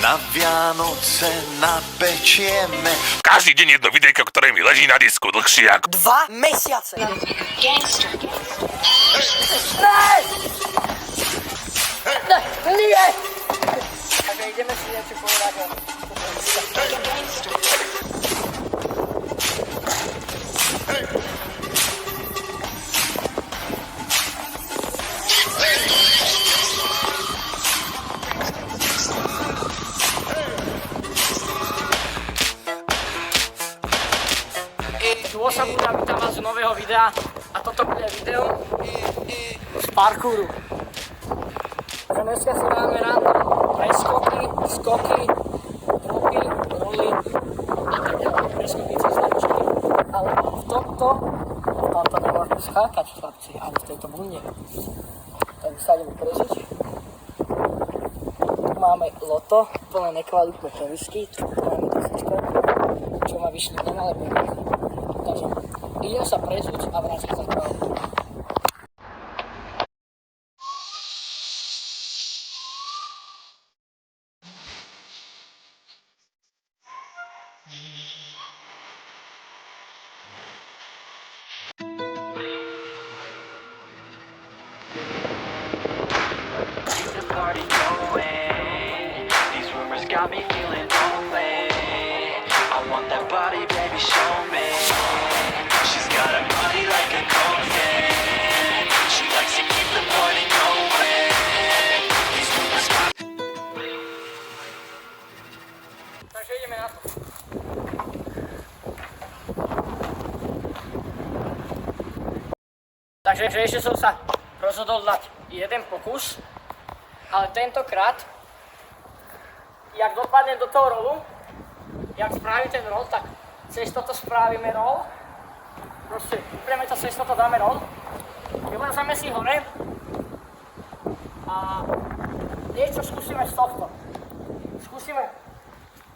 Na Vianoce napečieme. Každý deň jedno videjko, ktoré mi leží na disku dlhšie ako 2 mesiace. Gangster. Nie! Takže ideme si niečo povedať o... Sa budem vítam vás z nového videa a toto bude video z parkouru. Takže dneska si dáme rando preskoky, skoky, dropy, roly a tak ďalej, preskoky cez značky. Ale v tomto nemôžeme skákať, chlapci, ani v tejto bunde. Takže sa ideme prežiť. Tu máme loto, plné nekvalitné tenisky, tu máme desička, čo ma vyšli nemalé peniaze. Takže idem sa prezúť a vrátim sa k vám. Got me feeling lonely. I want that body, baby, show me. She's got a body like a cocaine. She likes to keep the party going. These rumors got Takže ideme na to. Takže ešte som sa rozhodol dať jeden pokus, ale tentokrát jak dopadne do toho rolu, jak spravím ten roll, tak cez toto spravíme roll. Proste vypreme to cez toto, dáme roll. Vylezeme si hore a niečo skúsime z tohto. Skúsime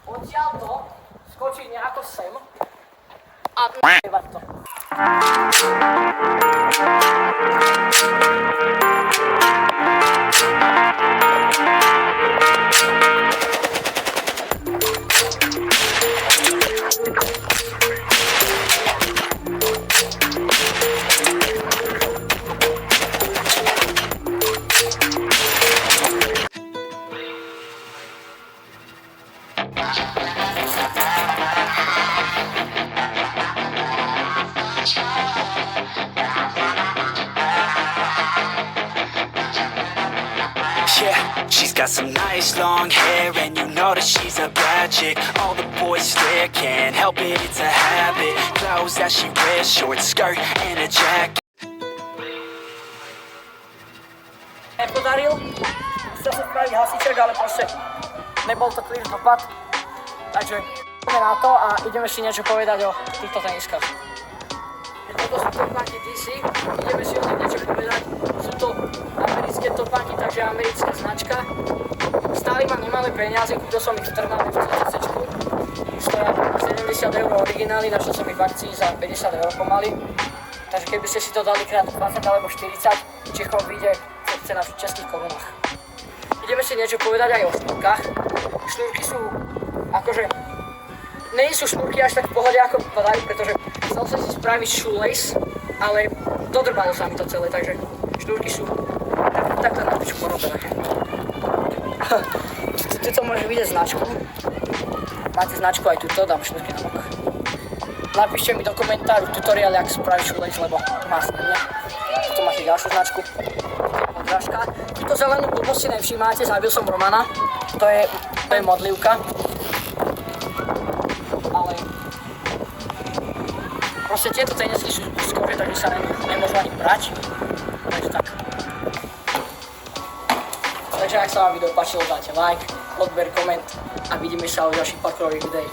odtiaľto skočiť nejako sem a n***evať to. Yeah, she's got some nice long hair, and you know that she's a bad chick. All the boys stare, can't help it, it's a habit. Clothes that she wears, short skirt and a jacket. Nepodaril, chcel som spraviť hasiček, ale proste nebol to clear dopad. Takže ideme na to a ideme si niečo povedať o týchto teniskách. Toto sú topáky DC, ideme si o nich niečo povedať. Sú to americké topáky, takže americká značka. Stáli ma nemalé peniaze, kúpil som ich v Trnave v CCčku. Stoja 70 € originály, našiel som ich v akcii za 50 € pomaly. Takže keby ste si to dali krát 20 alebo 40, Čechom vyjde cena v českých korunách. Ideme si niečo povedať aj o šnúrkach. Šnúrky sú akože... Nie sú šnúrky až tak v pohode ako vypadajú, pretože chcel som si spraviť shoelace, ale dodrbalo sa mi to celé, takže šnúrky sú takto na piču porobené. Tuto môžeš vidieť značku. Máte značku aj tuto, dám šnúrky na bok. Napíšte mi do komentáru tutoriál, jak spraviť shoelace, lebo má smierne. Tuto máte ďalšiu značku. Podrážka. Tuto zelenú blbosť si nevšímáte, zabil som Romana. To je modlivka. Ale proste tieto tenisky sú z kože, takže sa nemôžu ani brať. Takže tak. Takže ak sa vám video páčilo, dajte like, odber, koment a vidíme sa u ďalších parkourových videí.